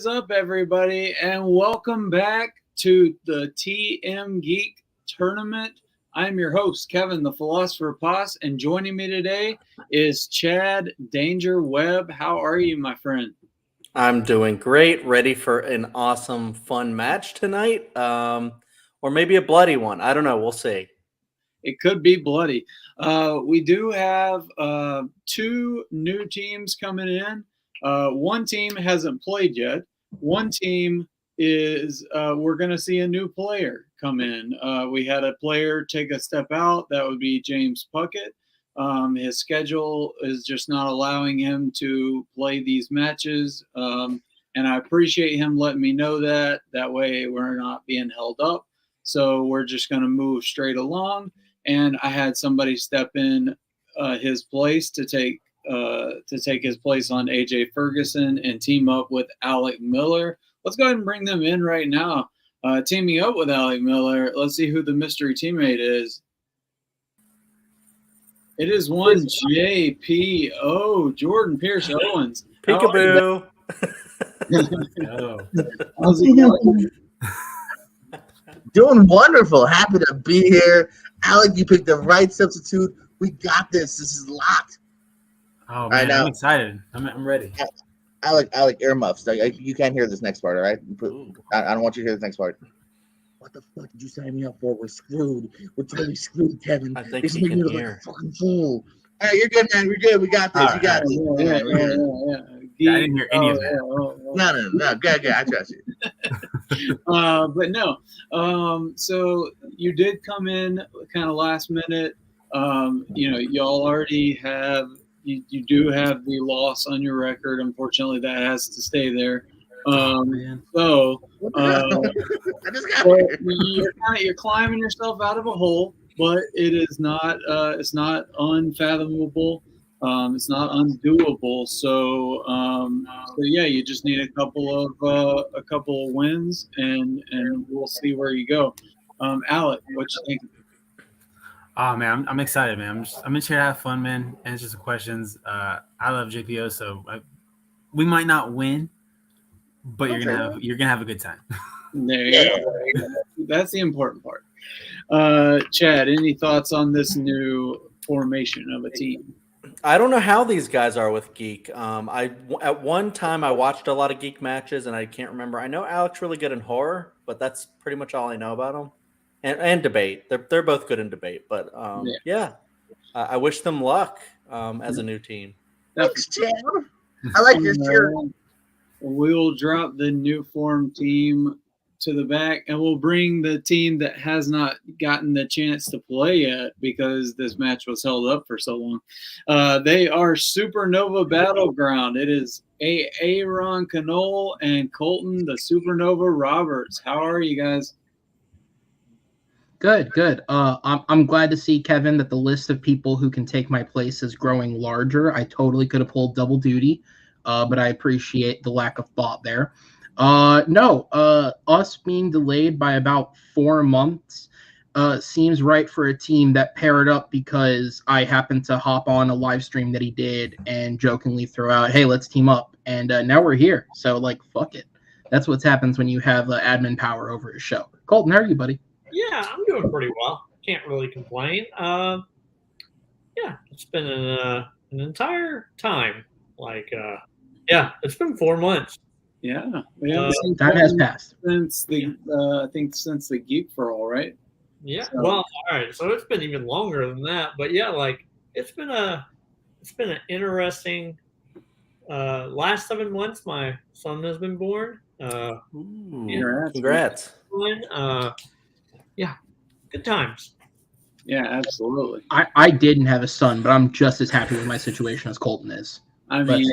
is up, everybody, and welcome back to the TeaMGeek tournament. I'm your host, Kevin, the Philosopher Poss, and joining me today is Chad Danger Webb. How are you, my friend? I'm doing great. Ready for an awesome, fun match tonight, or maybe a bloody one. I don't know. We'll see. It could be bloody. We do have two new teams coming in. One team hasn't played yet. One team is we're going to see a new player come in. We had a player take a step out. That would be James Puckett. His schedule is just not allowing him to play these matches. And I appreciate him letting me know that. That way we're not being held up. So we're just going to move straight along. And I had somebody step in his place to take his place on AJ Ferguson and team up with Alec Miller. Let's go ahead and bring them in right now. Teaming up with Alec Miller, let's see who the mystery teammate is. It is one JPO, Jordan Pierce Owens. Peekaboo. How's it going? Doing wonderful. Happy to be here. Alec, you picked the right substitute. We got this. This is locked. Oh, man, I'm excited. I'm ready. Alec, earmuffs. You can't hear this next part, all right? I don't want you to hear this next part. What the fuck did you sign me up for? We're screwed. We're totally screwed, Kevin. I think he can hear. Like a fucking fool. All right, you're good, man. We're good. We got this. All you got this. Yeah, I didn't hear any of that. No. Good. I trust you. But no. So you did come in kind of last minute. Y'all already have you do have the loss on your record. Unfortunately, that has to stay there. So I just got here. you're climbing yourself out of a hole, but it is not it's not unfathomable. It's not undoable. So yeah, you just need a couple of wins, and we'll see where you go. Alec, what you think? Oh man, I'm excited, man. I'm just here to have fun, man. Answer some questions. I love JPO, so we might not win, but you're gonna have a good time. There you go. That's the important part. Chad, any thoughts on this new formation of a team? I don't know how these guys are with Geek. At one time I watched a lot of Geek matches, and I can't remember. I know Alec's really good in horror, but that's pretty much all I know about him. And debate. They're both good in debate, but I wish them luck as a new team. Thanks, Chad. I like your shirt. We'll drop the new form team to the back, and we'll bring the team that has not gotten the chance to play yet because this match was held up for so long. They are SuperNova Battleground. It is Aaron Canole and Colton, the SuperNova Roberts. How are you guys? Good. I'm glad to see, Kevin, that the list of people who can take my place is growing larger. I totally could have pulled double duty, but I appreciate the lack of thought there. Us being delayed by about 4 months seems right for a team that paired up because I happened to hop on a live stream that he did and jokingly throw out, hey, let's team up. And now we're here. So, fuck it. That's what happens when you have admin power over a show. Colton, how are you, buddy? Yeah, I'm doing pretty well. Can't really complain. It's been an entire time. It's been 4 months. Yeah, time has passed since the I think since the Geek for All, right? Yeah. So. Well, all right. So it's been even longer than that. But yeah, it's been an interesting last 7 months. My son has been born. Congrats. Yeah, good times. Yeah, absolutely. I didn't have a son, but I'm just as happy with my situation as Colton is. I mean,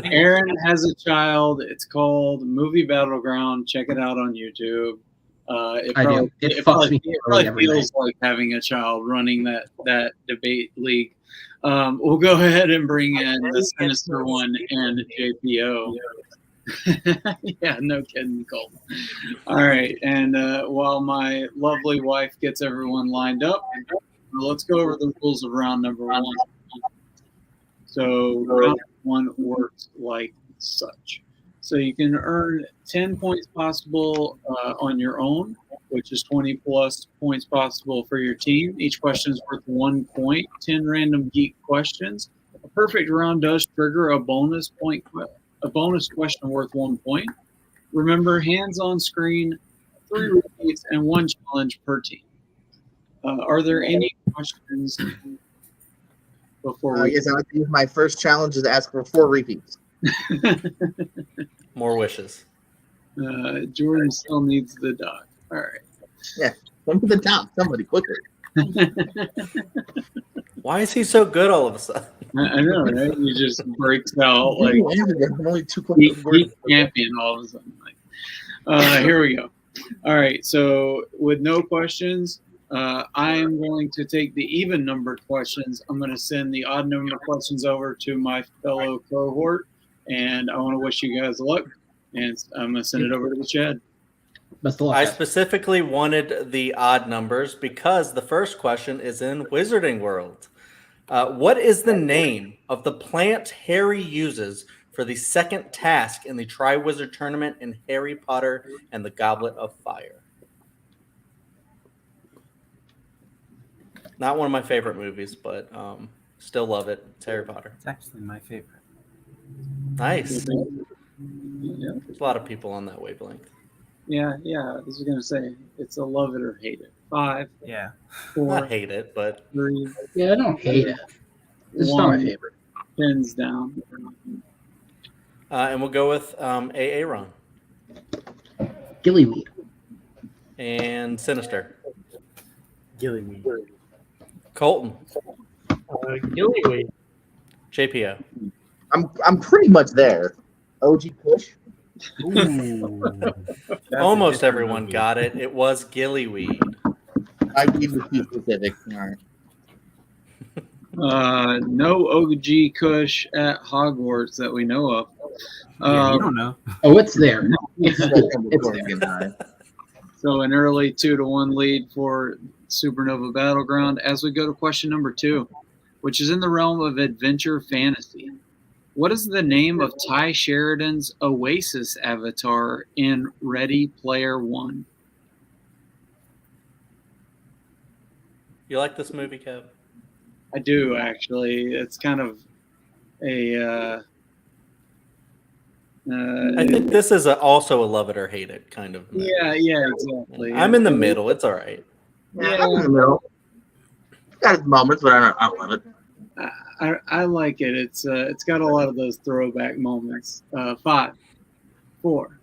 Aaron has a child. It's called Movie Battleground. Check it out on YouTube. It probably feels like having a child running that debate league. We'll go ahead and bring in the Sinister One and JPO. Yeah, no kidding, Colton. All right, and while my lovely wife gets everyone lined up, let's go over the rules of round number one. So round one works like such. So you can earn 10 points possible on your own, which is 20 plus points possible for your team. Each question is worth 1 point. 10 random geek questions. A perfect round does trigger a bonus question worth 1 point. Remember, hands on screen, 3 repeats, and 1 challenge per team. Are there any questions before we? Yes, I like to use my first challenge is to ask for 4 repeats. More wishes. Jordan still needs the dog. All right. Yeah, come to the top, somebody quicker. Why is he so good all of a sudden? I know, right? He just breaks out like I'm only 2 geek quick. champion all of a sudden. Here we go. All right. So with no questions, I am going to take the even numbered questions. I'm going to send the odd number questions over to my fellow cohort, and I want to wish you guys luck. And I'm going to send it over to the Chad. Best of luck. I guys. specifically wanted the odd numbers because the first question is in Wizarding World. What is the name of the plant Harry uses for the second task in the Triwizard Tournament in Harry Potter and the Goblet of Fire? Not one of my favorite movies, but still love it. It's Harry Potter. It's actually my favorite. Nice. Yeah. There's a lot of people on that wavelength. Yeah. I was going to say it's a love it or hate it. 5, Yeah. 4, Not hate it, but 3, Yeah, I don't hate it. It's not my 1. favorite. Pins down. and we'll go with Aaron Gillyweed. and Sinister. Gillyweed. Colton, Gillyweed. JPO. I'm pretty much there. OG Kush. Almost everyone got it. It was Gillyweed. I need to be specific. All right. No OG Kush at Hogwarts that we know of. Yeah, you don't know. Oh, it's there. It's there. So an early 2-1 lead for SuperNova Battleground. As we go to question number 2, which is in the realm of adventure fantasy. What is the name of Ty Sheridan's Oasis avatar in Ready Player One? You like this movie, Kev? I do, actually. It's kind of a I think this is also a love it or hate it kind of movie. yeah, exactly. I'm in the middle. It's all right. Yeah, I'm in the middle. Got its moments, but I don't love it. I like it. It's got a lot of those throwback moments. 5, 4,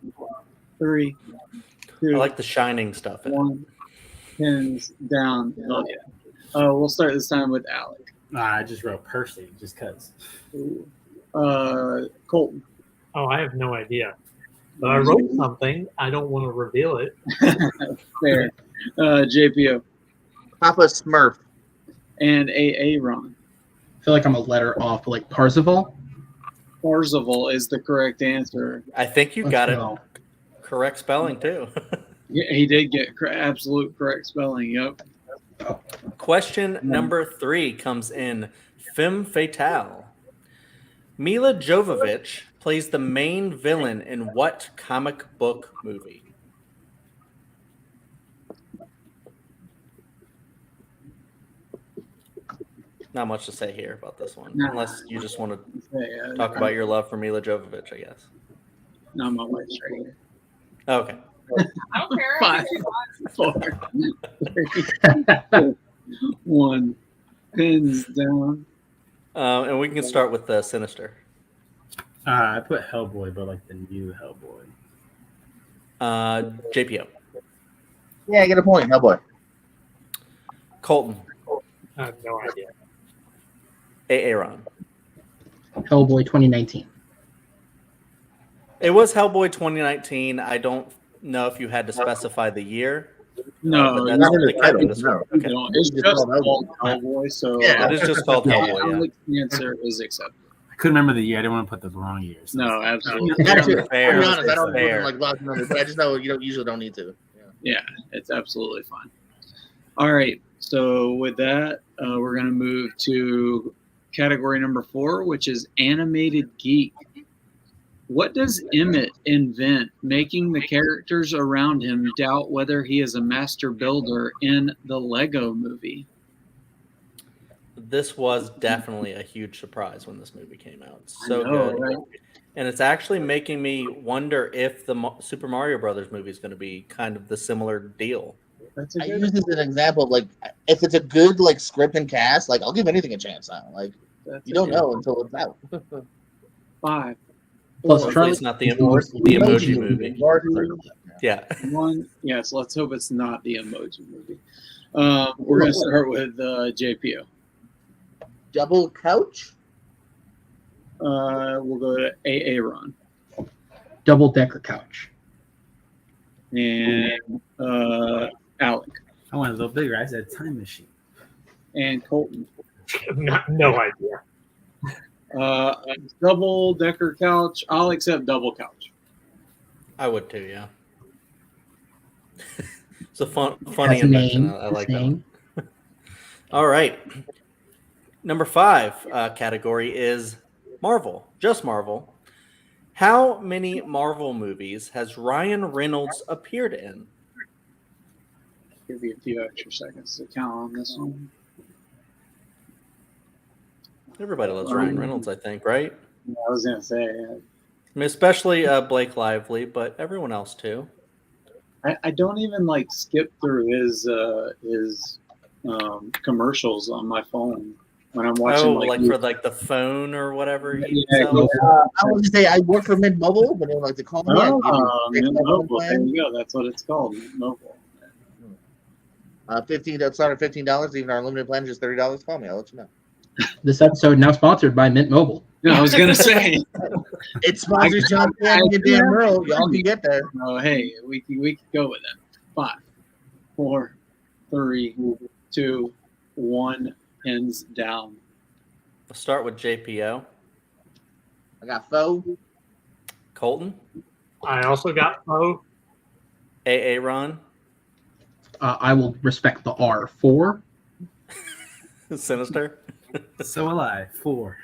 3, 2, I like the Shining stuff. 1. Pins down. Oh yeah. We'll start this time with Alec. I just wrote Percy just because. Colton. Oh, I have no idea. But I wrote something. I don't want to reveal it. Fair. JPO. Papa Smurf. And Aaron. I feel like I'm a letter off, like Parzival. Parzival is the correct answer. I think you Let's got go. it correct spelling too. Yeah, he did get absolute correct spelling. Yep. Question number 3 comes in Femme Fatale. Mila Jovovich plays the main villain in what comic book movie? Not much to say here about this one, unless you just want to talk about your love for Mila Jovovich, I guess. No, my wife's right here. Okay. I don't care. 5, 4, 3, 2, 1. Pins down. And we can start with the Sinister. I put Hellboy, but like the new Hellboy. JPO. Yeah, I get a point. Oh boy. Colton. I have no idea. Aaron. Hellboy 2019. It was Hellboy 2019. I don't know if you had to specify the year. No, but that's not in the the title, category. no. Okay. no, it's just called Hellboy. So Yeah. It is just called Hellboy. Yeah. Alec's answer is acceptable. I couldn't remember the year. I didn't want to put the wrong year. So No, absolutely. Actually, Fair. to be honest, I don't Fair. like lots of numbers, but I just know you usually don't need to. Yeah. Yeah, it's absolutely fine. All right. So with that, we're going to move to category number 4, which is animated geek. What does Emmett invent, making the characters around him doubt whether he is a master builder in the Lego movie? This was definitely a huge surprise when this movie came out. So I know, good. right? And it's actually making me wonder if the Super Mario Brothers movie is going to be kind of the similar deal. That's a I good use this as an example of like if it's a good like script and cast, like I'll give anything a chance now. Like that's you a don't good know until it's out. 5, Plus, 4, Hopefully it's not the emoji movie. Yeah. 1. Yes, let's hope it's not the emoji movie. We're going to start with JPO. Double couch. We'll go to Aaron. double-decker couch. And Alec. I went a little bigger. I said time machine. And Colton. No idea. Double-decker couch. I'll accept double couch. I would too, yeah. It's a funny Has a invention. name. I like Has that name. one. All right. Number 5 category is Marvel, just Marvel. How many Marvel movies has Ryan Reynolds appeared in? Give you a few extra seconds to count on this one. Everybody loves Ryan Reynolds, I think, right? I was going to say, I mean, especially Blake Lively, but everyone else too. I don't even like skip through his commercials on my phone when I'm watching. Like for like the phone or whatever. He Yeah, sells? I was gonna say I work for Mint Mobile, but they would like to call me. Mint Mobile. There you go. That's what it's called, Mint Mobile. That started $15. Even our unlimited plan is just $30. Call me. I'll let you know. This episode now sponsored by Mint Mobile. I was gonna say. It sponsors John Candy and Dan Merle. Y'all can get there. Oh, hey, we can go with it. 5, 4, 3, 2, 1. Hands down. We'll start with JPO. I got Foe. Colton. I also got Poe. Ron. I will respect the R. 4. Sinister. So will I. 4.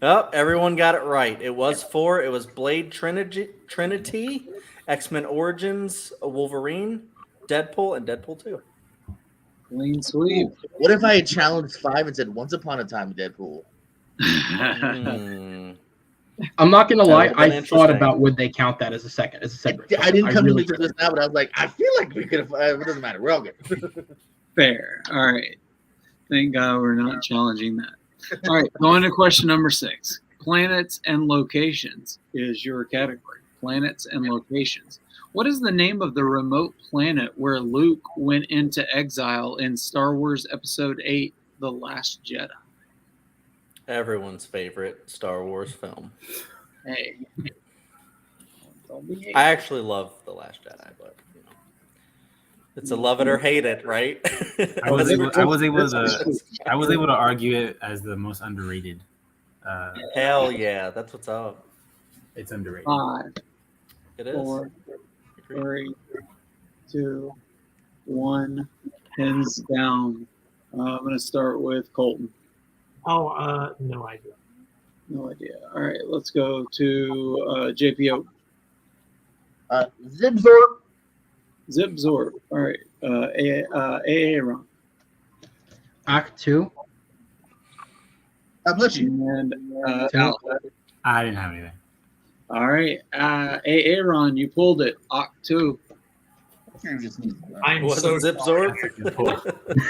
Oh, everyone got it right. It was 4. It was Blade Trinity, X-Men Origins, Wolverine, Deadpool, and Deadpool 2. Clean sweep. What if I had challenged 5 and said Once Upon a Time Deadpool? I'm not gonna lie. would've been I thought interesting. about would they count that as a separate. I didn't come really to this now, but I was like, I feel like we could have. It doesn't matter. We're all good. Fair. All right. Thank God we're not challenging that. All right. Going to question number 6. Planets and locations is your category. Planets and locations. What is the name of the remote planet where Luke went into exile in Star Wars Episode 8, The Last Jedi? Everyone's favorite Star Wars film. Hey. Don't be hating. I actually love The Last Jedi, but you know, it's a love it or hate it, right? I was able to argue it as the most underrated. Hell yeah, that's what's up. It's underrated. 5, It is. 4, 3, 2, 1. Hands down. I'm going to start with Colton. Oh, no idea. No idea. All right, let's go to JPO. Zibzor. Zipzorb. All right. Aaron. Act 2. God bless you. And Two. Al. I didn't have anything. All right. Aaron, you pulled it. Oct 2. I'm Was so it Zipzor? That's a good pull.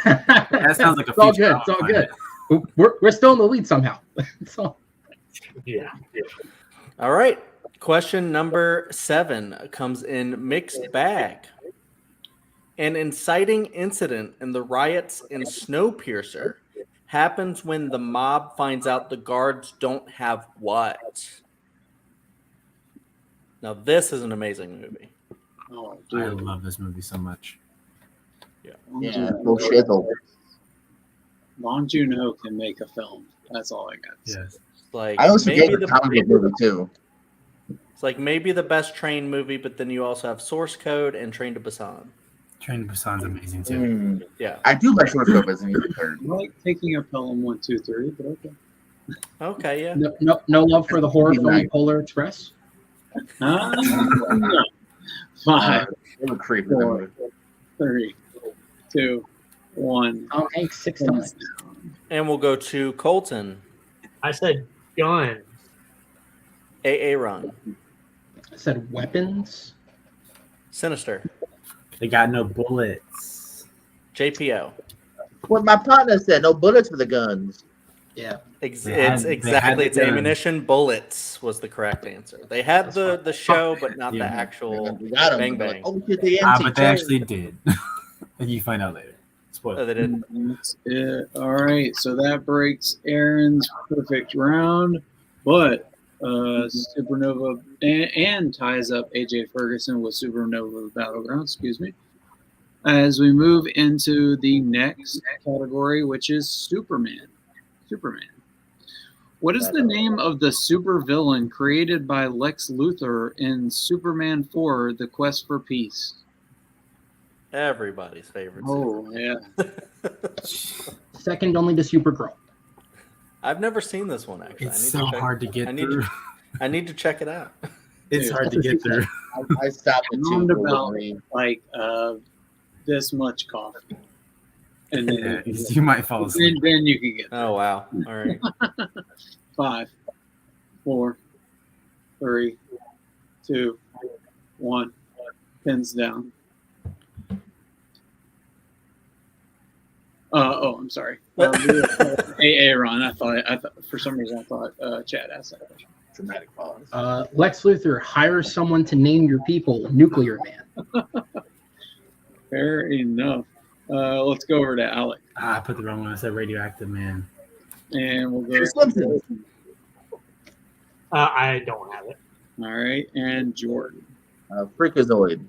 That sounds like a It's all future good. It's all outline. good. We're still in the lead somehow. So yeah. All right. Question number 7 comes in mixed bag. An inciting incident in the riots in Snowpiercer happens when the mob finds out the guards don't have what? Now, this is an amazing movie. Oh, I dude. love this movie so much. Yeah, no shizzle. Long Juno can make a film. That's all I got. Yes. Like I also maybe gave the comic book movie too. it's like maybe the best Train movie, but then you also have Source Code and Train to Busan. Train to Busan's amazing too. Yeah. I do like Source Code as an third. I like taking a Pelham 1, 2, 3, but okay. Okay, yeah. No love for the horror film Nice. Polar Express. No. 5, Little creepy. 4, 3, 2, 1. Tom Hanks 6 times. And we'll go to Colton. I said guns. AA Run. I said weapons. Sinister. They got no bullets. JPO. What my partner said, no bullets for the guns. Yeah. It's They had exactly, the it's gun. ammunition. Bullets was the correct answer. They had the show, but not the Yeah. actual We got 'em. bang They're bang. like, oh shit, they Ah, empty. but they actually did. You find out later. Oh, Spoiler. they did. That's it. All right, so that breaks Aaron's perfect round, but SuperNova and ties up AJ Ferguson with SuperNova Battleground. Excuse me. As we move into the next category, which is Superman. Superman. What is the name of the supervillain created by Lex Luthor in Superman 4: The Quest for Peace? Everybody's favorite. Oh, yeah. Second only to Supergirl. I've never seen this one actually. It's so hard to get through. I need to check it out. It's hard to get through. I stopped at Round two. about like this much coffee, and Yeah, then, you might fall asleep. then you can get Oh wow! All right. 5, 4, 3, 2, 1. Pins down. I'm sorry. AA Ron. I thought for some reason I thought Chad asked that question. Dramatic pause. Lex Luthor hires someone to name your people Nuclear Man. Fair enough. Let's go over to Alec, I put the wrong one. I said radioactive man. and we'll go. Simpsons. I don't have it. All right, and Jordan. Freakazoid.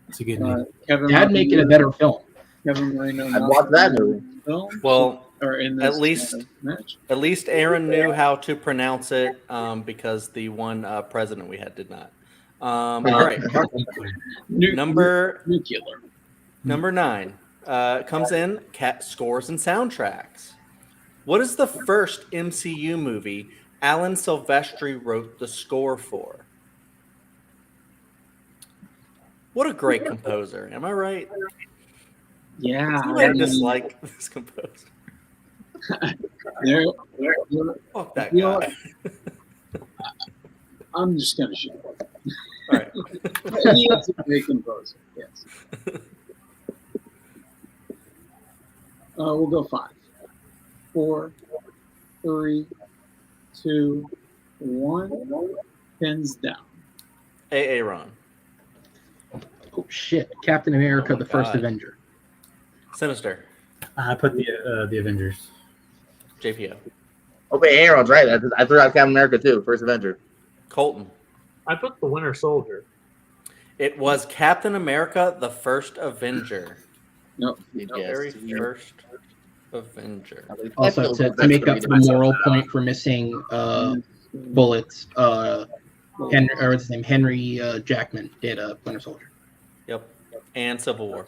It's a good name. Kevin. That'd make it a better film. Kevin Marino. I'd watch that movie. Film, Well, or in this, at least- match. at least Aaron knew how to pronounce it because the one president we had did not. All right. Number Nuclear. 9 comes in Cat Scores and Soundtracks. What is the first MCU movie Alan Silvestri wrote the score for? What a great composer. Am I right? Yeah. You might dislike this composer. There, Fuck that You know guy. I'm just gonna shoot. All right. He is a great composer. Yes. We'll go 5, 4, 3, 2, 1. Pins down. AA Ron. Oh shit! Captain America: Oh my The First God. Avenger. Sinister. I put the Avengers. JPO. Oh, wait, Aaron's right. I threw out Captain America too. First Avenger. Colton. I put the Winter Soldier. It was Captain America, the First Avenger. Nope. Very first Avenger. Also, to make up the moral point for missing bullets, Henry Jackman did Winter Soldier. Yep. And Civil War.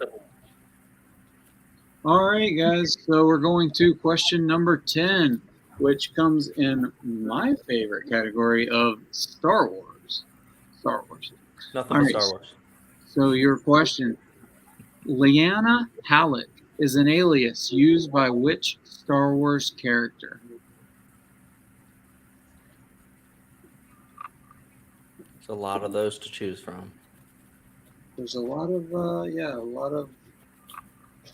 All right, guys. So we're going to question number 10, which comes in my favorite category of Star Wars. Star Wars. Nothing All but right. Star Wars. So your question: Lyanna Halleck is an alias used by which Star Wars character? There's a lot of those to choose from. There's a lot of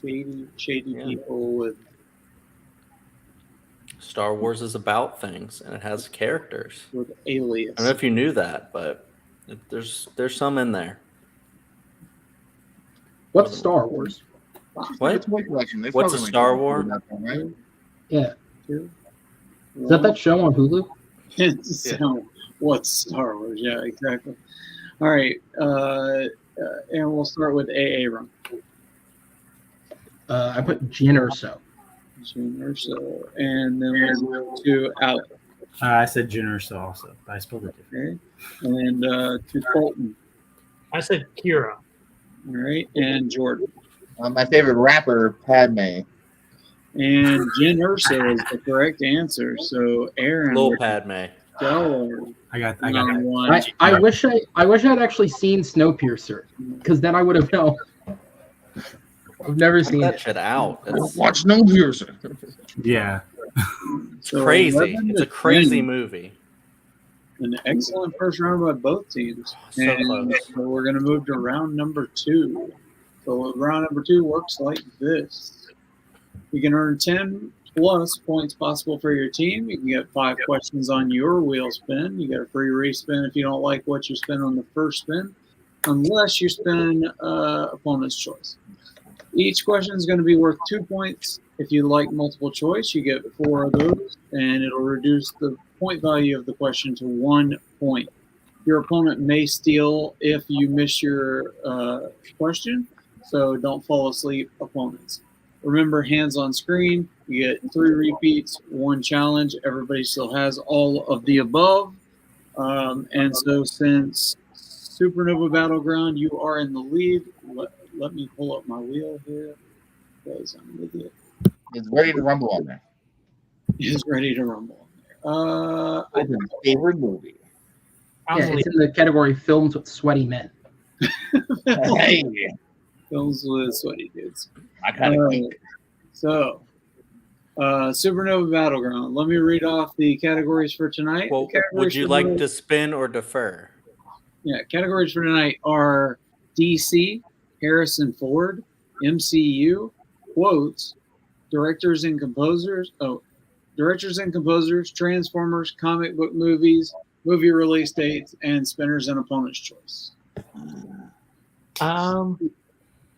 shady Yeah. people with. Star Wars is about things, and it has characters. With alias. I don't know if you knew that, but there's some in there. What's Star Wars? What? It's toy collection. They What's a probably Star like War? that one, right? Yeah, Two, is that show on Hulu? So, what's Star Wars? Yeah, exactly. All right, and we'll start with AA Run. I put Jin Urso. June or so, and then we'll go to Alex. I said Jin Urso also, but I spelled it different. Okay, and to Colton. I said Kira. All right, and Jordan. My favorite rapper, Padme. And Jen Urso is the correct answer. So Aaron, Lil with Padme. stellar I got round that. one. I wish I'd actually seen Snowpiercer, because then I would have known. I've never Check seen that it. shit out. It's Watch no viewers. Yeah. So crazy. 11 It's to a crazy 10. movie. An excellent first round by both teams. So And close. so we're going to move to round number 2. So round number 2 works like this. You can earn 10 plus points possible for your team. You can get 5 questions on your wheel spin. You get a free respin if you don't like what you spin on the first spin, unless you spin opponent's choice. Each question is going to be worth 2 points. If you like multiple choice, you get 4 of those, and it'll reduce the point value of the question to 1 point. Your opponent may steal if you miss your question, so don't fall asleep, opponents. Remember, hands on screen. You get 3 repeats, 1 challenge. Everybody still has all of the above. And so since SuperNova Battleground, you are in the lead. Let me pull up my wheel here because I'm an idiot. It's ready to rumble on there. He's ready to rumble. I It's his favorite movie. Yeah, it's in the category films with sweaty men. Hey, films with sweaty dudes. I kind of think. So, SuperNova Battleground. Let me read off the categories for tonight. Well, would you like to spin or defer? Yeah, categories for tonight are DC, Harrison Ford, MCU, quotes, directors and composers, Transformers, comic book movies, movie release dates, and spinners and opponent's choice. I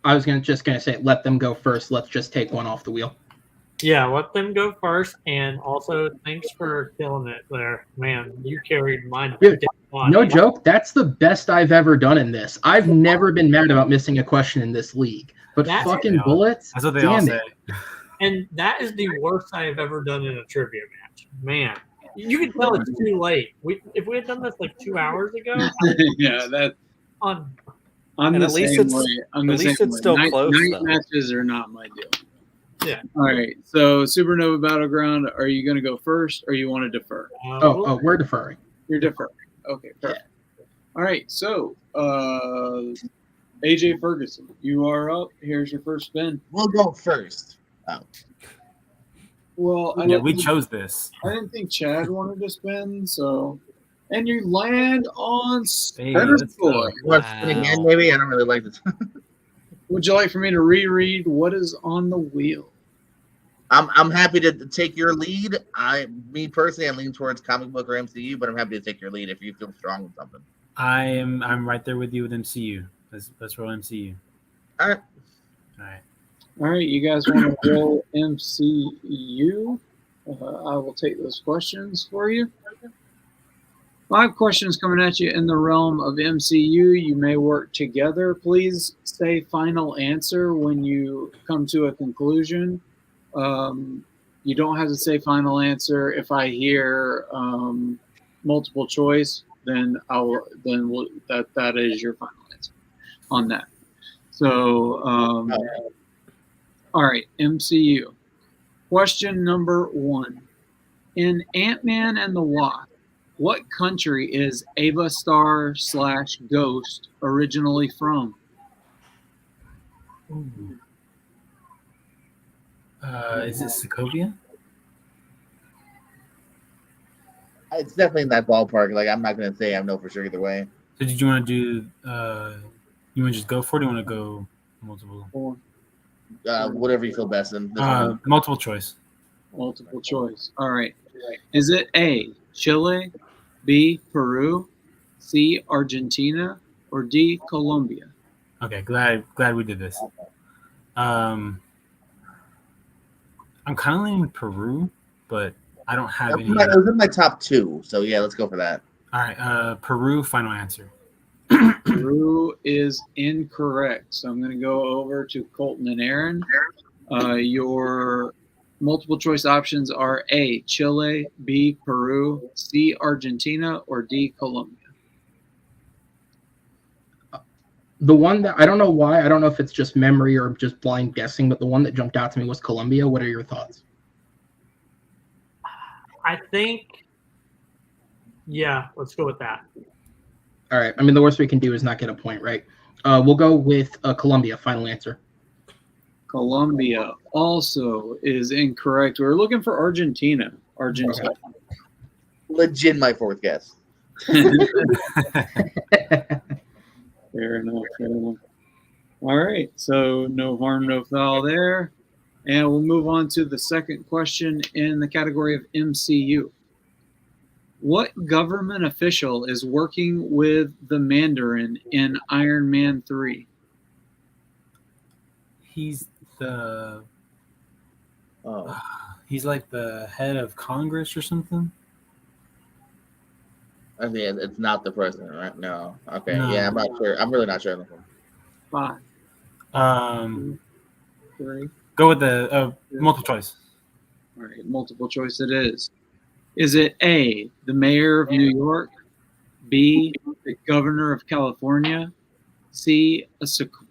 was just gonna say, let them go first. Let's just take one off the wheel. Yeah, let them go first. And also, thanks for killing it there. Man, you carried mine. Dude, no joke. That's the best I've ever done in this. I've never been mad about missing a question in this league. But That's fucking bullets, That's what they all damn say. And that is the worst I have ever done in a trivia match. Man, you can tell it's too late. If we had done this like 2 hours ago, Yeah, that. on I'm And the at least same it's- way. I'm at the least same it's way. still night, close, Night though. matches are not my deal. Yeah. All right. So SuperNova Battleground. Are you going to go first, or you want to defer? Oh, we're deferring. You're deferring. Okay. Perfect. All right. So AJ Ferguson, you are up. Here's your first spin. We'll go first. Well, I Yeah, didn't we think- chose this. I didn't think Chad wanted to spin, so. And you land on Hey, Spinner let's go. Boy. Let's spin again, maybe. I don't really like this. Would you like for me to reread what is on the wheel? I'm happy to take your lead. Me personally, I lean towards comic book or MCU, but I'm happy to take your lead if you feel strong with something. I'm right there with you with MCU. Let's roll MCU. All right. All right, you guys want to roll MCU? I will take those questions for you. 5 questions coming at you in the realm of MCU. You may work together. Please say final answer when you come to a conclusion. You don't have to say final answer. If I hear multiple choice, then that is your final answer on that. So, all right, MCU. Question number 1. In Ant-Man and the Wasp, what country is Ava Star / Ghost originally from? Is it Sokovia? It's definitely in that ballpark. Like, I'm not going to say I know for sure either way. So did you want to do? You want to just go for it? Or do you want to go multiple? Whatever you feel best in. This one. Multiple choice. Multiple choice. All right. Is it A, Chile, B, Peru, C, Argentina, or D, Colombia? Okay, glad we did this. I'm kind of leaning Peru, but I don't have any. It was in my top 2, so yeah, let's go for that. All right, Peru. Final answer. Peru is incorrect. So I'm going to go over to Colton and Aaron. Your multiple choice options are A, Chile, B, Peru, C, Argentina, or D, Colombia. The one that I don't know why, I don't know if it's just memory or just blind guessing, but the one that jumped out to me was Colombia. What are your thoughts? I think, yeah, let's go with that. All right. I mean, the worst we can do is not get a point, right? We'll go with Colombia. Final answer. Colombia also is incorrect. We're looking for Argentina. Argentina. Legit, my fourth guess. Fair enough. Fair enough. All right. So no harm, no foul there. And we'll move on to the second question in the category of MCU. What government official is working with the Mandarin in Iron Man 3? He's the Oh, he's like the head of Congress or something. I mean, it's not the president, right? No. Okay. No. Yeah, I'm not sure. I'm really not sure. 5, Um, 3. go with the multiple choice. All right. Multiple choice it is. Is it A, the mayor of New York, B, the governor of California, C, a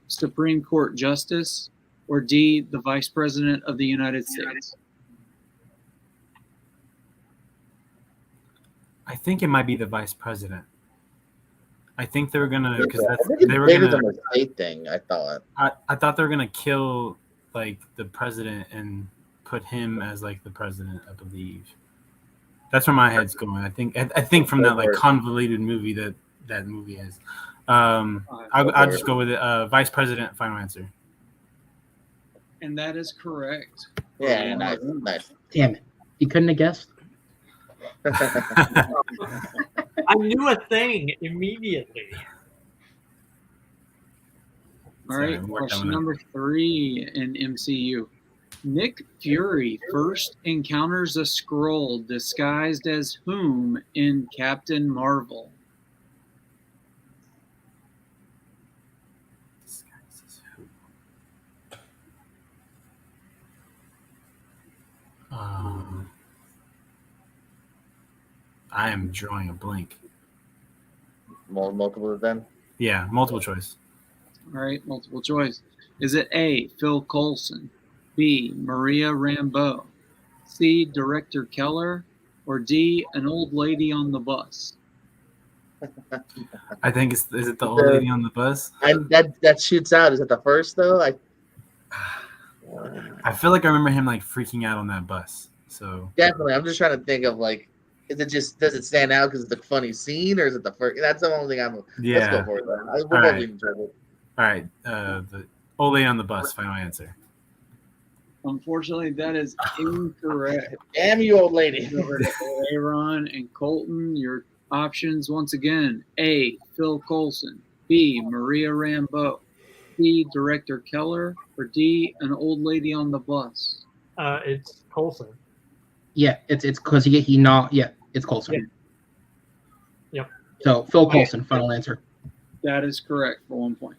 Supreme Court justice, or D, the vice president of the United States? I think it might be the vice president. I think they were gonna because I think it's they were bigger gonna. than the state thing. I thought. I thought they were gonna kill like the president and put him as like the president. I believe that's where my head's going. I think from that like convoluted movie that movie is. I'll just go with it. Vice president. Final answer. And that is correct. Yeah, nice, nice. Damn it. You couldn't have guessed? I knew a thing immediately. All right, question number 3 in MCU. Nick Fury first encounters a Skrull disguised as whom in Captain Marvel? I am drawing a blank. Multiple then? Yeah, multiple choice. All right, multiple choice. Is it A, Phil Coulson, B, Maria Rambeau, C, Director Keller, or D, an old lady on the bus? I think is it the old lady on the bus? That shoots out. Is it the first though? I feel like I remember him like freaking out on that bus. So Definitely. I'm just trying to think of like, does it stand out because it's a funny scene, or is it the first? That's the only thing I'm. yeah. Let's go for it. Then. All right. The old lady on the bus. Final answer. Unfortunately, that is incorrect. Damn you, old lady. Over to Aaron and Colton, your options once again: A, Phil Coulson, B, Maria Rambeau, C, Director Keller, or D, an old lady on the bus? It's Coulson. Yeah, it's because he not. Yeah, it's Coulson. Yeah. Yep. So Phil Coulson. Final answer. That is correct for 1 point.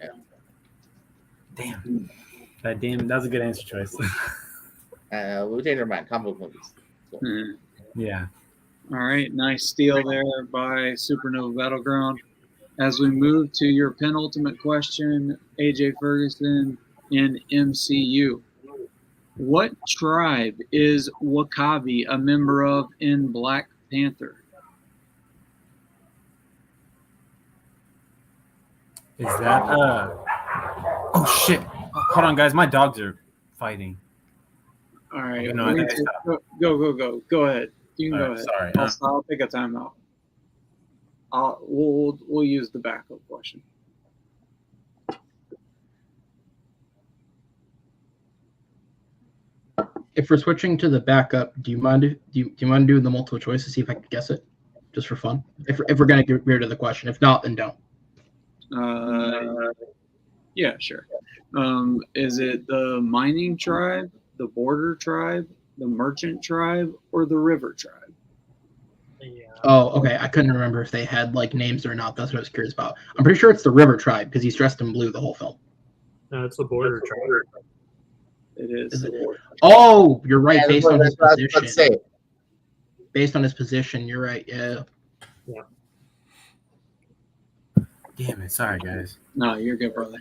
Damn. That was a good answer choice. We'll change our mind. Comic book movies. Cool. Yeah. All right, nice steal there by SuperNova Battleground. As we move to your penultimate question, AJ Ferguson in MCU. What tribe is W'Kabi a member of in Black Panther? Is that oh shit. Hold on guys, my dogs are fighting. All right, No, I think go ahead. You can go ahead. Sorry. I'll take a timeout. We'll use the backup question. If we're switching to the backup, do you mind doing the multiple choice to see if I can guess it, just for fun? If we're gonna get rid of the question, if not, then don't. Yeah, sure. Is it the mining tribe, the border tribe, the merchant tribe, or the river tribe? Yeah. Oh, okay. I couldn't remember if they had like names or not. That's what I was curious about. I'm pretty sure it's the river tribe because he's dressed in blue the whole film. No, it's the border tribe. It is. Oh, you're right. Based on his that's what I was about to position. say. Based on his position, you're right. Yeah. Damn it. Sorry, guys. No, you're good, brother.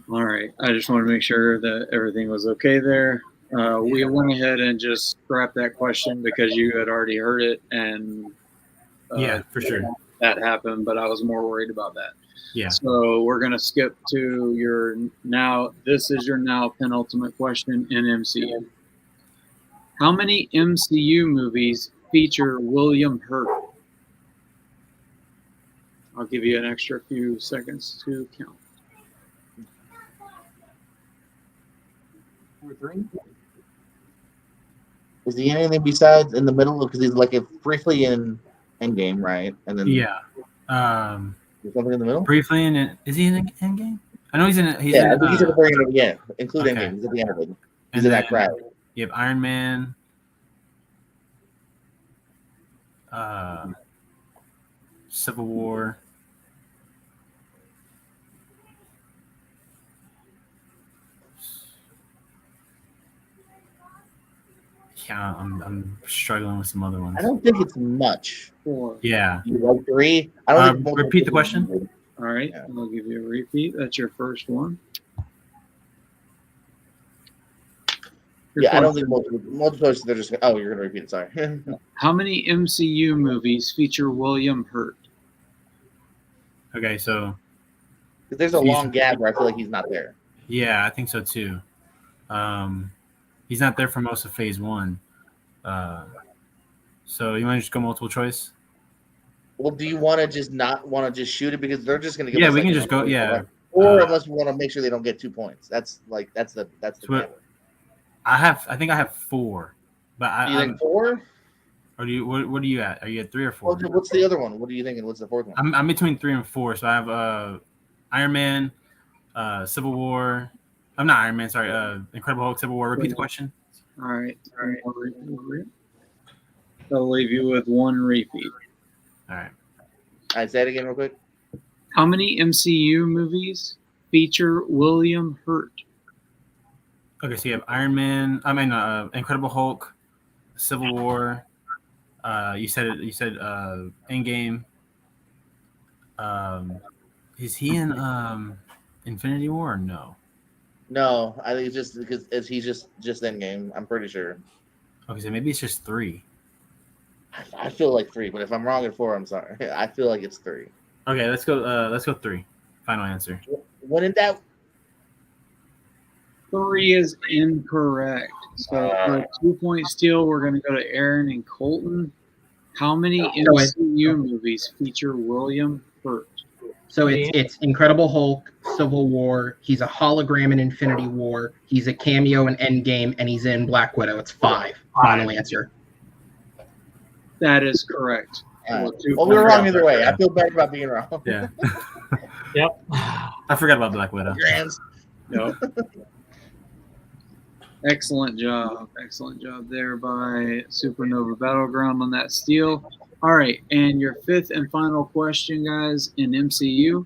All right. I just want to make sure that everything was okay there. We went ahead and just scrapped that question because you had already heard it, and Yeah, for sure. that happened. But I was more worried about that. Yeah. So we're gonna skip to your now. This is your now penultimate question in MCU. How many MCU movies feature William Hurt? I'll give you an extra few seconds to count. 2 or 3? Is he anything besides in the middle? Because he's like briefly in Endgame, right? And then Yeah. there's something in the middle. Briefly in it. Is he in Endgame? I know he's in it. He's Yeah, I in, think he's at the very end of the end. Include okay. Endgame. He's at the end of it. He's and in that then crowd. You have Iron Man. Civil War. Yeah, I'm struggling with some other ones. I don't think it's much. 4. Yeah. You like 3? I don't think Repeat the question. All right. Yeah. I'll give you a repeat. That's your first one. Yeah, I don't think multiple choice. They're just. Oh, you're gonna repeat it. Sorry. How many MCU movies feature William Hurt? Okay, so There's a long gap where I feel like he's not there. yeah, I think so too. He's not there for most of Phase 1. So you want to just go multiple choice? Well, do you want to just not want to just shoot it because they're just gonna give? Yeah, us we like can a just go. number, Yeah. right? Or unless we want to make sure they don't get 2 points. That's the So gap. I think I have 4, but Do you think 4? Or do you? What are you at? Are you at 3 or 4? What's the other one? What are you thinking? What's the 4th one? I'm between 3 and 4. So I have Iron Man, Civil War. I'm not Iron Man. Sorry, Incredible Hulk, Civil War. Repeat the question. All right. I'll leave you with one repeat. All right. All right, say it again real quick. How many MCU movies feature William Hurt? Okay, so you have Iron Man. I mean, Incredible Hulk, Civil War. You said Endgame. Is he in Infinity War or no? No, I think it's just because he's just Endgame. I'm pretty sure. Okay, so maybe it's just 3. I feel like 3, but if I'm wrong at 4, I'm sorry. I feel like it's 3. Okay, let's go 3. Final answer. When in doubt. 3 is incorrect. So for a 2-point steal, we're going to go to Aaron and Colton. How many MCU movies feature William Hurt? So it's Incredible Hulk, Civil War. He's a hologram in Infinity War. He's a cameo in Endgame, and he's in Black Widow. It's 5. Final answer. That is correct. Well, we were wrong either way. I feel bad about being wrong. Yeah. Yep. I forgot about Black Widow. Your hands. Yep. Excellent job. Excellent job there by SuperNova Battleground on that steal. All right, and your 5th and final question, guys, in MCU.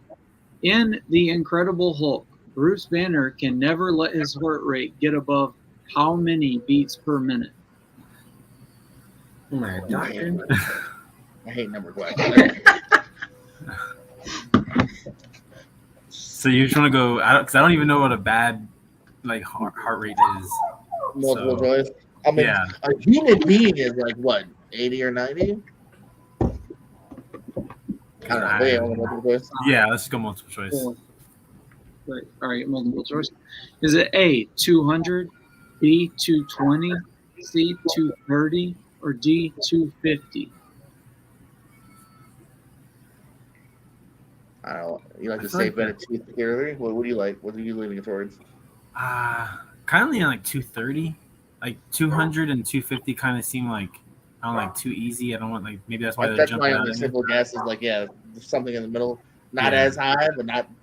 In The Incredible Hulk, Bruce Banner can never let his heart rate get above how many beats per minute? Oh my God. I hate number questions. So you just want to go? Because I don't even know what a bad heart rate is. Multiple choice. I mean, yeah. A human being is like what, 80 or 90? I don't know. Yeah, multiple choice. Yeah, let's go multiple choice. Right. All right, multiple choice. Is it A, 200, B, 220, C, 230, or D, 250? I don't know. You like to say bet at 230? What do you like? What are you leaning towards? Currently on 230, 200 and 250 kind of seem like I don't too easy. I don't want maybe that's why they're That's jumping my out only at me. simple guess is something in the middle, not as high,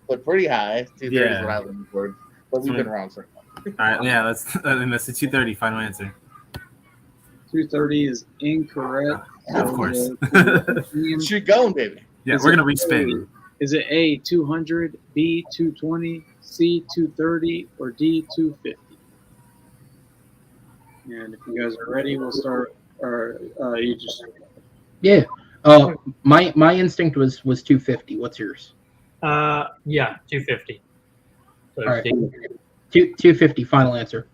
but pretty high. 230 is what I'm looking towards. But we've been wrong so far. All right, yeah, that's the 230 final answer. 230 is incorrect. Of course. Shoot going, baby. Yeah, we're gonna respin. Is it A, 200, B, 220, C, 230, or D, 250? And if you guys are ready, we'll start. Or you just Yeah. My instinct was 250. What's yours? Yeah, 250. So All right. 250. Final answer.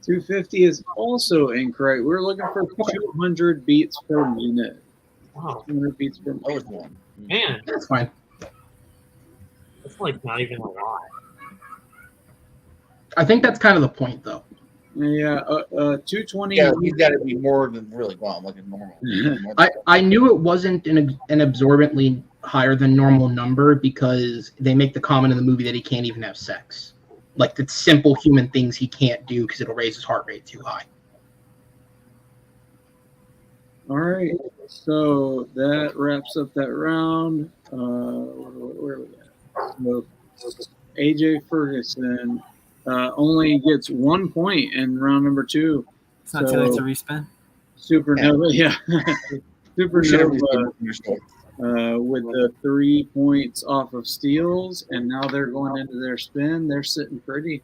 250 is also incorrect. We're looking for 200 beats per minute. Wow, 200 beats per That was minute. one. man, That's fine. that's like not even a lot. I think that's kind of the point, though. Yeah, 220. Yeah, he's got to be more than really well, like a normal. More than- I knew it wasn't an absorbently higher than normal number because they make the comment in the movie that he can't even have sex. Like, the simple human things he can't do because it'll raise his heart rate too high. All right, so that wraps up that round. Where are we at? So AJ Ferguson only gets 1 point in round number 2. It's not too late to respin. SuperNova, yeah. Should have SuperNova your score. with the 3 points off of steals, and now they're going into their spin. They're sitting pretty.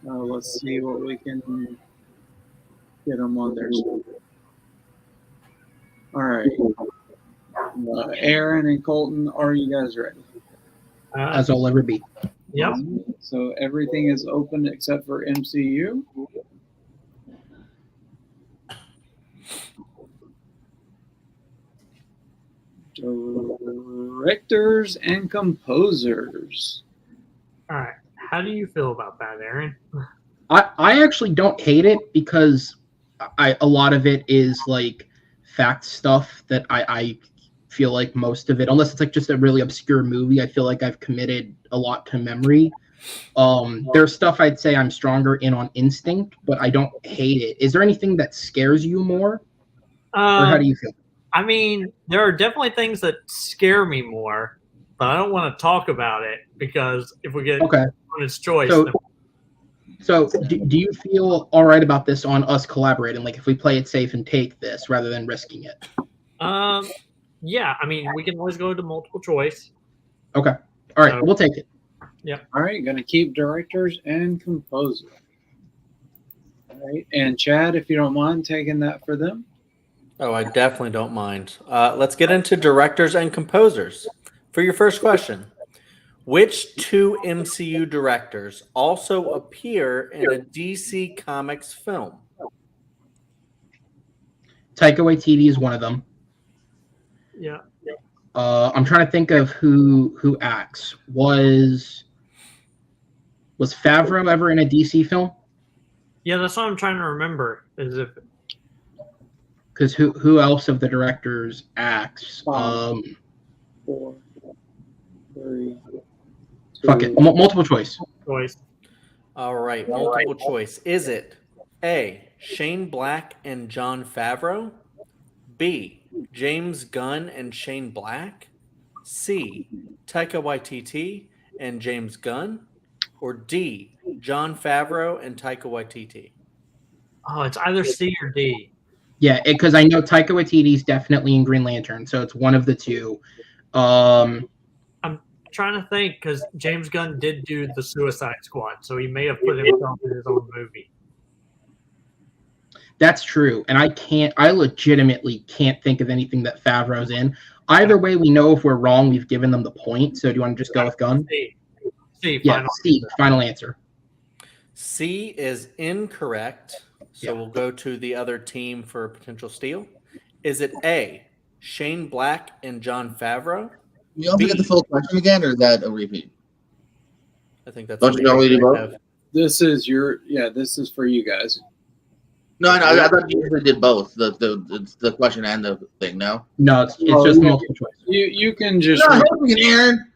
Let's see what we can get them on their spin. All right. Aaron and Colton, are you guys ready? As I'll ever be. Yep. So everything is open except for MCU. Directors and composers. All right. How do you feel about that, Aaron? I actually don't hate it because a lot of it is like fact stuff that I feel like most of it, unless it's like just a really obscure movie, I feel like I've committed a lot to memory. There's stuff I'd say I'm stronger in on instinct, but I don't hate it. Is there anything that scares you more? Or how do you feel? I mean, there are definitely things that scare me more, but I don't want to talk about it because if we get Okay. bonus choice, So, then So do you feel all right about this on us collaborating? Like if we play it safe and take this rather than risking it? yeah, I mean, we can always go to multiple choice. Okay. All right, we'll take it. All right, going to keep directors and composers. All right, and Chad, if you don't mind taking that for them. Oh, I definitely don't mind. Let's get into directors and composers. For your first question, which 2 MCU directors also appear in a DC Comics film? Taika Waititi is one of them. Yeah. I'm trying to think of who acts. Was Favreau ever in a DC film? Yeah, that's what I'm trying to remember. Is if Because who else of the directors acts? 4, 3, 2. Fuck it. Multiple choice. choice. All right, multiple choice. Is it A, Shane Black and Jon Favreau? B, James Gunn and Shane Black? C, Taika Waititi and James Gunn? Or D, Jon Favreau and Taika Waititi? Oh, it's either C or D. Yeah, because I know Taika Waititi's definitely in Green Lantern, so it's one of the two. I'm trying to think because James Gunn did do the Suicide Squad, so he may have put himself in his own movie. That's true, and I legitimately can't think of anything that Favreau's in. Either way, we know if we're wrong, we've given them the point. So do you want to just go with Gunn? C. Yeah, C. Final answer. C is incorrect. So we'll go to the other team for a potential steal. Is it A, Shane Black and Jon Favreau? You want me to get the full question again, or is that a repeat? I think that's Don't you normally do both? have. This is this is for you guys. No, I thought you usually did both the question and the thing. No, No, it's just multiple choice. You can just Aaron.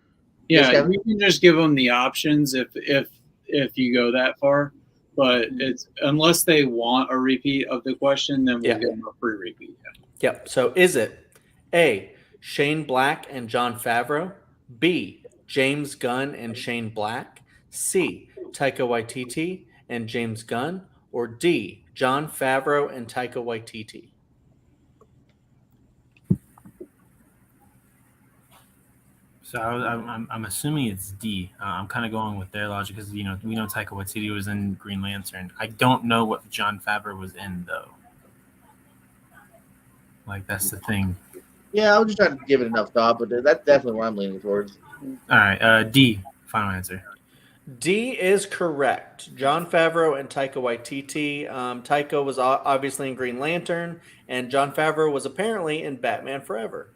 yeah, you can just give them the options if you go that far. But it's unless they want a repeat of the question, then we'll give them a free repeat. Yep. So is it A, Shane Black and Jon Favreau? B, James Gunn and Shane Black? C, Taika Waititi and James Gunn? Or D, Jon Favreau and Taika Waititi? So I'm assuming it's D. I'm kind of going with their logic because we know Taika Waititi was in Green Lantern. I don't know what Jon Favreau was in though. Like that's the thing. Yeah, I was just trying to give it enough thought, but that's definitely what I'm leaning towards. All right, D. Final answer. D is correct. Jon Favreau and Taika Waititi. Taika was obviously in Green Lantern, and Jon Favreau was apparently in Batman Forever.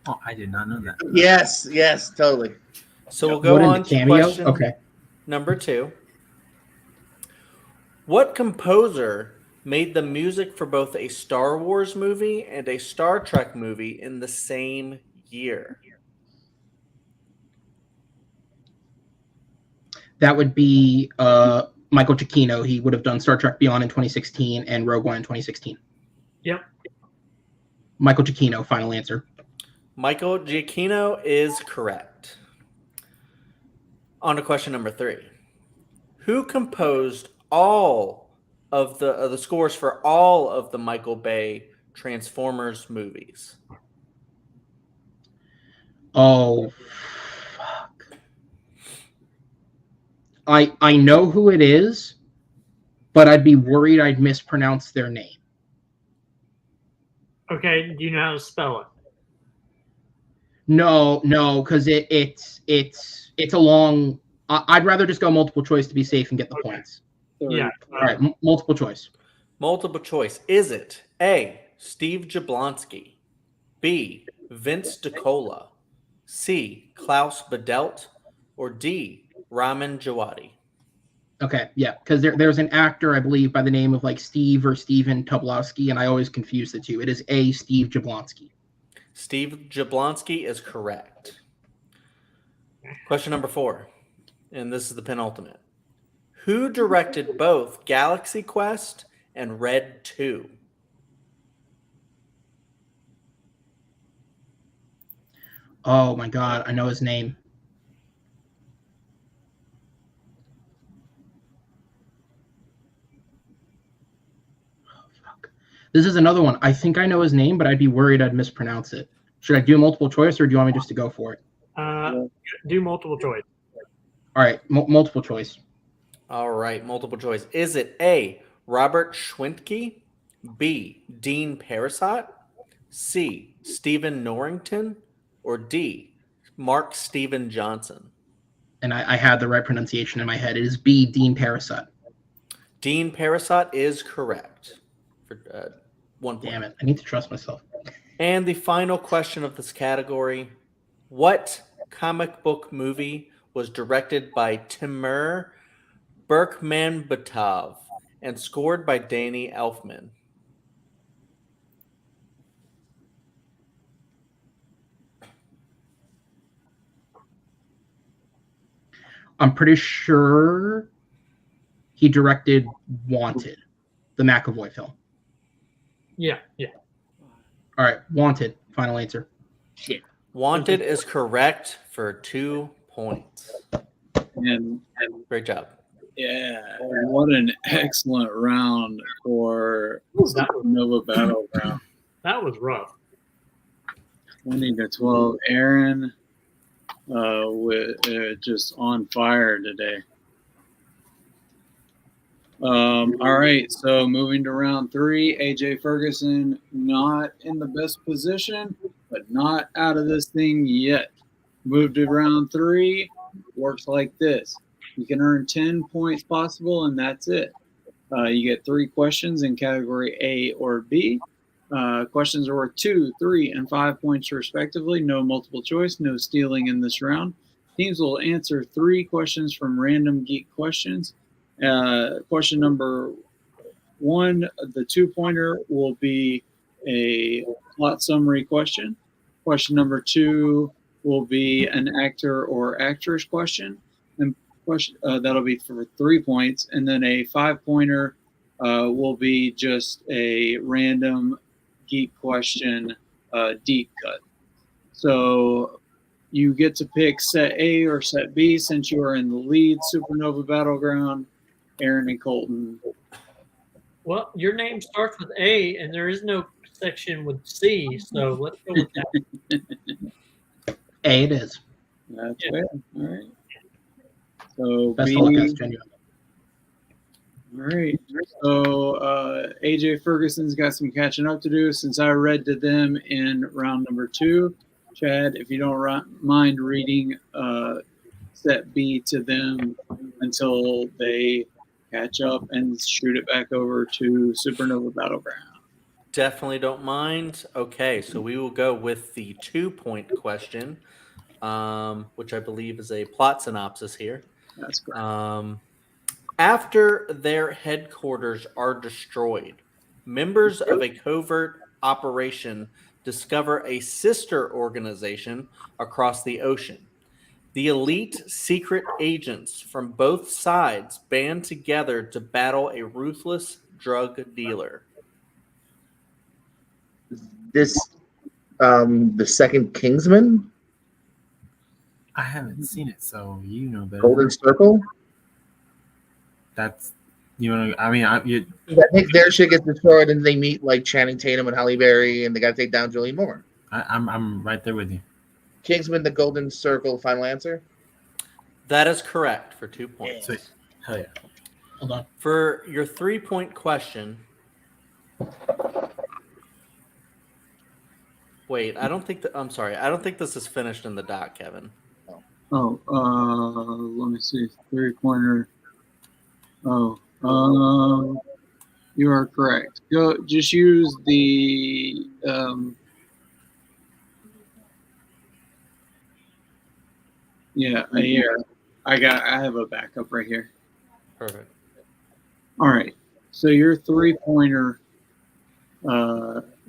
Oh, I did not know that. Yes, totally. So we'll go What in on the to cameo? question Okay. number 2. What composer made the music for both a Star Wars movie and a Star Trek movie in the same year? That would be Michael Giacchino. He would have done Star Trek Beyond in 2016 and Rogue One in 2016. Yep. Michael Giacchino, final answer. Michael Giacchino is correct. On to question number 3. Who composed all of the scores for all of the Michael Bay Transformers movies? Oh, fuck. I know who it is, but I'd be worried I'd mispronounce their name. Okay, do you know how to spell it? No, because it's a long. I'd rather just go multiple choice to be safe and get the points. Yeah. All right, multiple choice. Multiple choice. Is it A, Steve Jablonsky, B, Vince DiCola, C, Klaus Badelt, or D, Ramin Djawadi? Okay, yeah, because there's an actor, I believe, by the name of like Steve or Steven Tobolowsky, and I always confuse the two. It is A, Steve Jablonsky. Steve Jablonsky is correct. Question number 4, and this is the penultimate. Who directed both Galaxy Quest and Red 2? Oh my God, I know his name. This is another one. I think I know his name, but I'd be worried I'd mispronounce it. Should I do multiple choice, or do you want me just to go for it? Do multiple choice. All right, multiple choice. All right, multiple choice. Is it A, Robert Schwentke, B, Dean Parasot, C, Stephen Norrington, or D, Mark Steven Johnson? And I had the right pronunciation in my head. It is B, Dean Parasot. Dean Parasot is correct. For 1 point. Damn it, I need to trust myself. And the final question of this category: what comic book movie was directed by Timur Berkmanbatov and scored by Danny Elfman? I'm pretty sure he directed Wanted, the McAvoy film. Yeah. All right, Wanted, final answer. Shit. Wanted is correct for 2 points. And Great job. yeah, what an excellent round for SuperNova Battleground. That was rough. 20-12. Aaron with just on fire today. All right, so moving to round 3, AJ Ferguson not in the best position, but not out of this thing yet. Moved to round 3, works like this. You can earn 10 points possible, and that's it. You get 3 questions in category A or B. Questions are worth 2, 3, and 5 points respectively. No multiple choice, no stealing in this round. Teams will answer 3 questions from random geek questions. Question number 1, the 2-pointer will be a plot summary question. Question number 2 will be an actor or actress question, and question that'll be for 3 points. And then a 5-pointer will be just a random geek question, deep cut. So you get to pick set A or set B since you are in the lead. SuperNova Battleground. Aaron and Colton. Well, your name starts with A, and there is no section with C, so let's go with that. A it is. That's fair. All right. So Best B. of luck, guys. Genuine. All right. So AJ Ferguson's got some catching up to do since I read to them in round number 2. Chad, if you don't mind reading set B to them until they catch up and shoot it back over to SuperNova Battleground. Definitely don't mind. Okay, so we will go with the 2-point question, which I believe is a plot synopsis here. That's correct. After their headquarters are destroyed, members of a covert operation discover a sister organization across the ocean. The elite secret agents from both sides band together to battle a ruthless drug dealer. This, the second Kingsman, I haven't seen it, so you know better. Golden Circle. That's you want to. I mean, I think their shit gets destroyed, and they meet like Channing Tatum and Halle Berry, and they got to take down Julianne Moore. I'm right there with you. Kingsman, the Golden Circle. Final answer. That is correct for 2 points. Sweet. Hell yeah. Hold on. For your 3-point question. Wait, I don't think that. I'm sorry. I don't think this is finished in the doc, Kevin. Oh, let me see. 3-pointer. Oh, you are correct. Go. Just use the. Yeah, I have a backup right here. Perfect. All right. So your 3-pointer,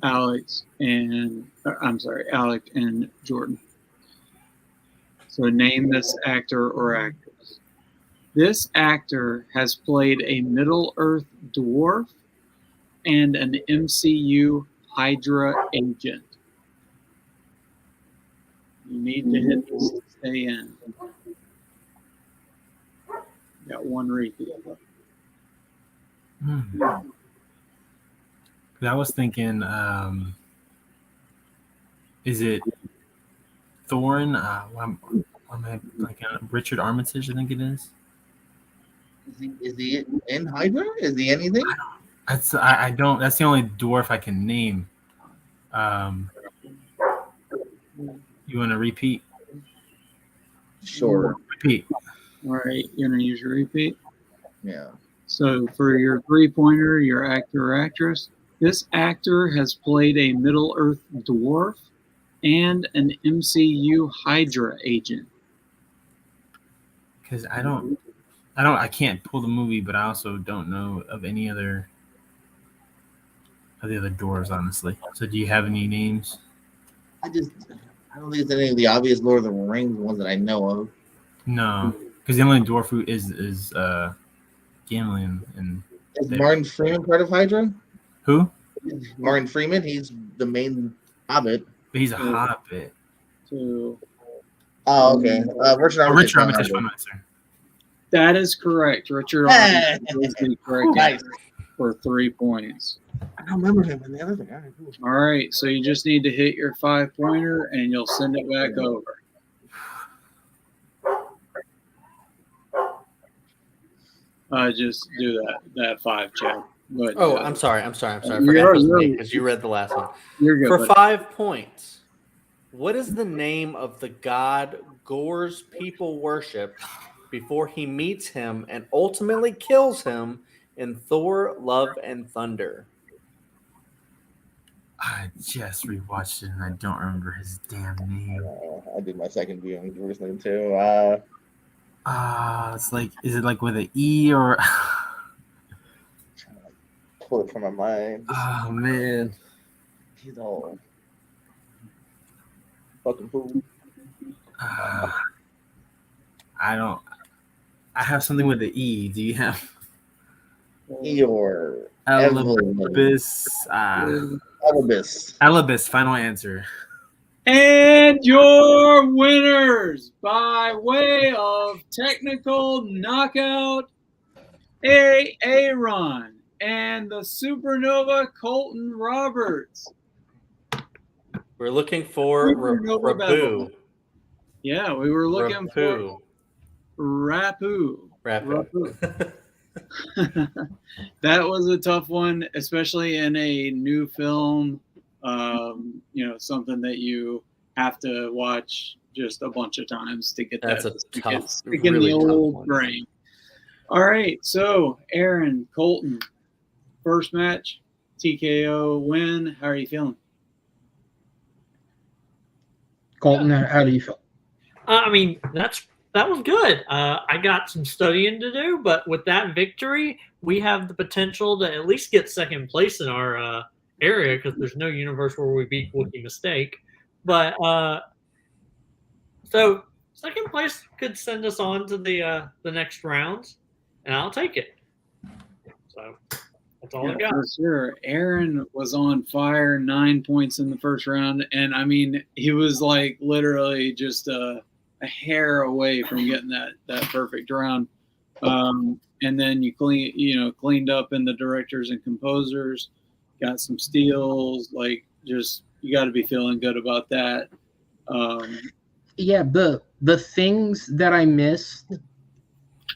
Alec and Jordan. So name this actor or actress. This actor has played a Middle-earth dwarf and an MCU Hydra agent. You need to hit this to stay in. Got one repeat. I was thinking, is it Thorne? Richard Armitage, I think it is. Is he in Hydra? Is he anything? I don't. That's the only dwarf I can name. You want to repeat? Sure. Repeat. All right, you're gonna use your repeat. Yeah. So for your 3-pointer, your actor or actress, this actor has played a Middle-earth dwarf and an MCU Hydra agent. Because I can't pull the movie, but I also don't know of any other of the other dwarves, honestly. So do you have any names? I don't think it's any of the obvious Lord of the Rings ones that I know of. No, because the only dwarf who is Gimli and Is Martin Freeman part of Hydra? who? Martin Freeman, he's the main hobbit. But he's a hobbit. So Oh, okay. Richard Armitage. Richard Armitage, final answer. that is correct. Richard Armitage is the correct Nice. answer for 3 points. I don't remember him in the other thing. All right, cool. All right, so you just need to hit your 5-pointer and you'll send it back over. Just do that 5, Chad. But, Oh, I'm sorry. I forgot You're- it was me you're- because you read the last one. You're good. For buddy. 5 points, what is the name of the god Gor's people worship before he meets him and ultimately kills him in Thor: Love and Thunder? I just rewatched it and I don't remember his damn name. I did my second viewing recently too. It's like, is it like with an E or? Pull it from my mind. Oh man, He's all fucking fool. I don't. I have something with the E. Do you have Eeyore. Elibis? Elibis. Elibis. Final answer. And your winners by way of technical knockout, Aaron and the SuperNova Colton Roberts. We're looking for Supernova Rabu. Yeah, we were looking for Rapu. Rapu. Rapu. That was a tough one, especially in a new film. Something that you have to watch just a bunch of times to get That's that a stick tough, in really the tough old one. brain. All right, so Aaron, Colton, first match, TKO win. How are you feeling? Colton, how do you feel? I mean, that was good. I got some studying to do, but with that victory, we have the potential to at least get second place in our area because there's no universe where we beat Wookiee Mistake. But so second place could send us on to the next round, and I'll take it. So that's all I got. For sure. Aaron was on fire, 9 points in the first round, and I mean, he was like literally just a hair away from getting that perfect round. And then you cleaned up in the directors and composers, got some steals. Like, just you got to be feeling good about that. Yeah, the things that I missed,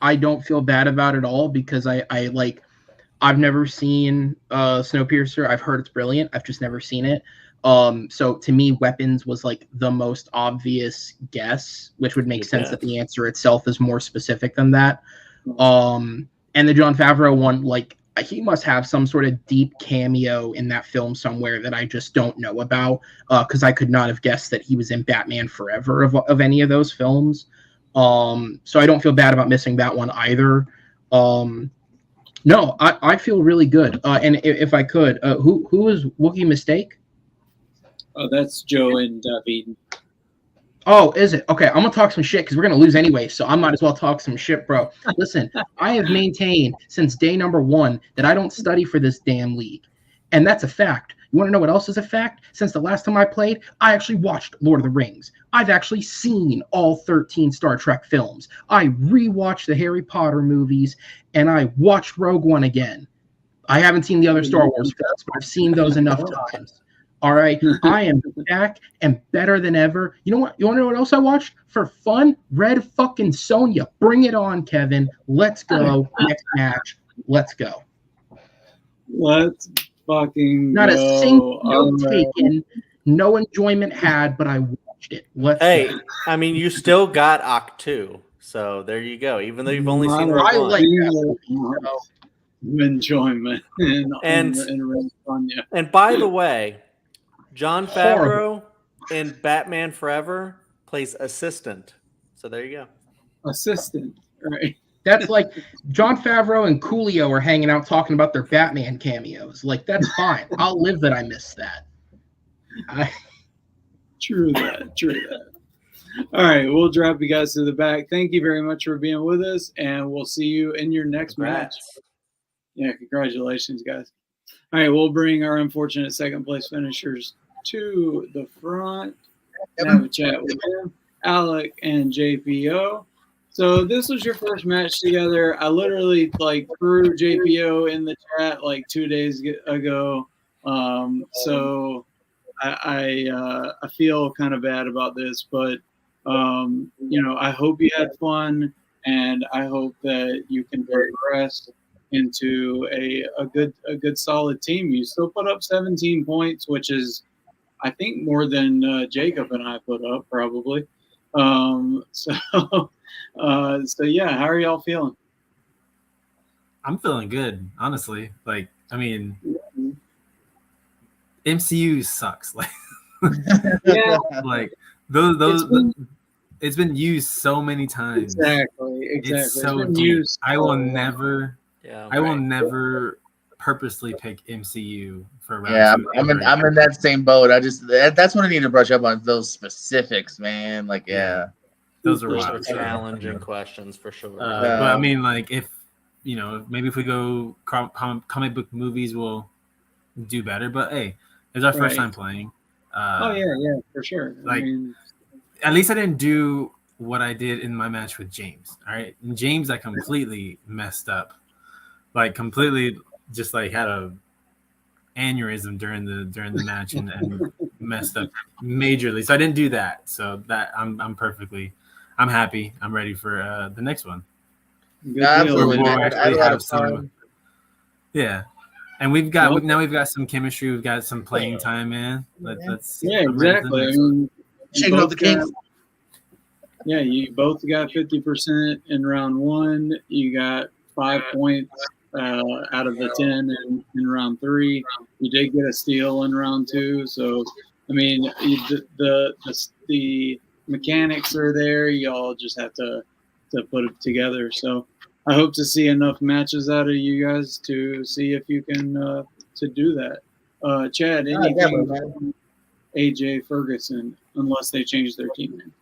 I don't feel bad about at all because I've never seen Snowpiercer. I've heard it's brilliant. I've just never seen it. So to me, weapons was like the most obvious guess, which would make sense that the answer itself is more specific than that. And the Jon Favreau one, like he must have some sort of deep cameo in that film somewhere that I just don't know about, because I could not have guessed that he was in Batman Forever of any of those films. So I don't feel bad about missing that one either. No, I feel really good. And if I could, who is Wookiee Mistake? Oh, that's Joe and Eden. Oh, is it? Okay, I'm going to talk some shit because we're going to lose anyway, so I might as well talk some shit, bro. Listen, I have maintained since day number 1 that I don't study for this damn league. And that's a fact. You want to know what else is a fact? Since the last time I played, I actually watched Lord of the Rings. I've actually seen all 13 Star Trek films. I rewatched the Harry Potter movies, and I watched Rogue One again. I haven't seen the other Star Wars films, but I've seen those enough times. All right, I am back and better than ever. You know what? You want to know what else I watched? For fun, Red fucking Sonja. Bring it on, Kevin. Let's go. Next match. Let's go. Let's fucking Not go. a single note taken, no enjoyment had, but I watched it. Let's go. I mean, you still got Octu, so there you go. Even though you've only seen Rogue I One. like that movie, so. Enjoyment And Sonja. And by the way, Jon Favreau in Batman Forever plays assistant. So there you go. Assistant, right? That's like Jon Favreau and Coolio are hanging out talking about their Batman cameos. Like, that's fine. I'll live that I missed that. True that. All right, we'll drop you guys to the back. Thank you very much for being with us, and we'll see you in your next match. Yeah, congratulations, guys. All right, we'll bring our unfortunate second place finishers to the front and have a chat with them, Alec and JPO. So this was your first match together. I literally threw JPO in the chat 2 days ago. So I feel kind of bad about this, but I hope you had fun, and I hope that you can progress into a good solid team. You still put up 17 points, which is I think more than Jacob and I put up probably. So yeah, how are y'all feeling? I'm feeling good, honestly. MCU sucks. Yeah, it's been used so many times. Exactly. It's so deep. I will never purposely pick MCU for round 2. I'm in that same boat. That's what I need to brush up on, those specifics, man. Those are challenging questions for sure. But I mean, if maybe if we go comic book movies, we'll do better. But hey, it's our first time playing. Yeah, for sure. At least I didn't do what I did in my match with James. All right, and James, I completely messed up. Completely just had a aneurysm during the match and messed up majorly. So I didn't do that. So that I'm happy. I'm ready for the next one. Good deal. Absolutely, We'll man. I had actually a lot have of fun. Yeah, and we've got Well, now we've got some chemistry. We've got some playing time, man. Let's yeah, I'm ready for the exactly. I next one. mean, you Shaking up both the kinks. yeah, you both got 50% in round one. You got 5 points out of the 10 in round three. You did get a steal in round two. So, I mean, the mechanics are there. Y'all just have to put it together. So, I hope to see enough matches out of you guys to see if you can to do that. Chad, anything definitely, man. from AJ Ferguson, unless they change their team name?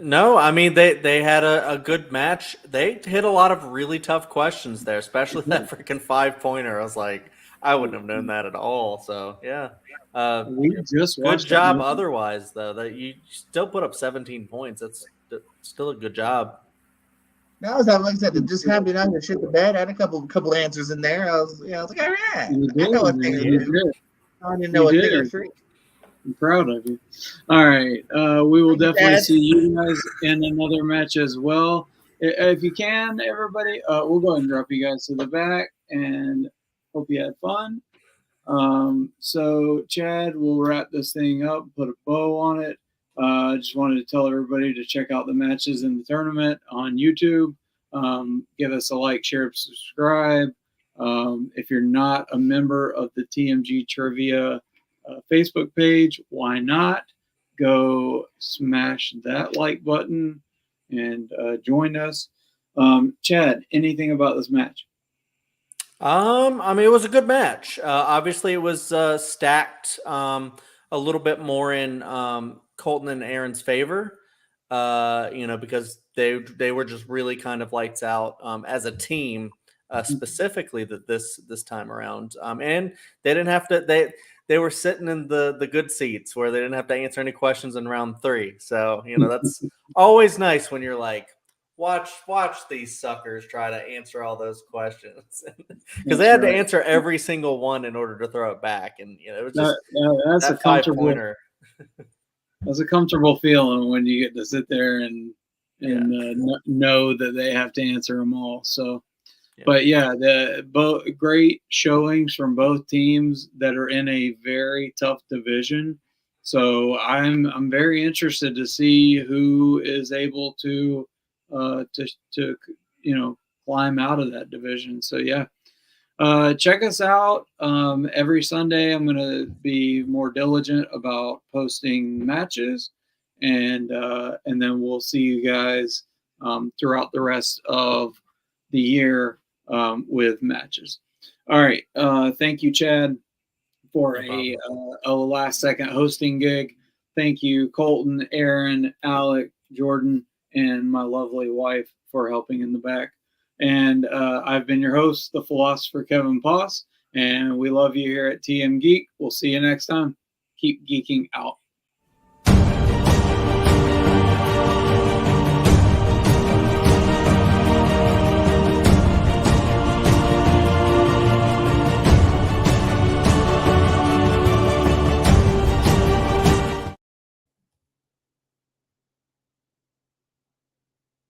No, I mean they had a good match. They hit a lot of really tough questions there, especially that freaking 5-pointer. I was like, I wouldn't have known that at all. So yeah, We just good watched job. that movie. Otherwise, though, that you still put up 17 points. That's still a good job. No, like I said, just happy not to shit the bed. I had a couple answers in there. I was like, all right, You I know a did, thing man. or You two. did. I didn't know You a thing or did. three. I'm proud of you. All right. We will Thank you, definitely Dad. see you guys in another match as well. If you can, everybody, we'll go ahead and drop you guys to the back and hope you had fun. So, Chad, we'll wrap this thing up, put a bow on it. Just wanted to tell everybody to check out the matches in the tournament on YouTube. Give us a like, share, subscribe. If you're not a member of the TMG Trivia Facebook page, why not go smash that like button and join us. Chad, anything about this match? I mean, it was a good match. Obviously, it was stacked a little bit more in Colton and Aaron's favor. Because they were just really kind of lights out as a team, specifically this time around. And they didn't have to. They were sitting in the good seats where they didn't have to answer any questions in round three. So that's always nice when you're like, watch these suckers try to answer all those questions because they had to answer every single one in order to throw it back, and it was just that's that 5-pointer. That's a comfortable feeling when you get to sit there and know that they have to answer them all. So, but yeah, both great showings from both teams that are in a very tough division. So I'm very interested to see who is able to climb out of that division. So yeah. Check us out every Sunday. I'm going to be more diligent about posting matches, and then we'll see you guys throughout the rest of the year with matches. All right. Thank you, Chad, for a last-second hosting gig. Thank you, Colton, Aaron, Alec, Jordan, and my lovely wife for helping in the back. And I've been your host, the philosopher Kevin Poss, and we love you here at TM Geek. We'll see you next time. Keep geeking out.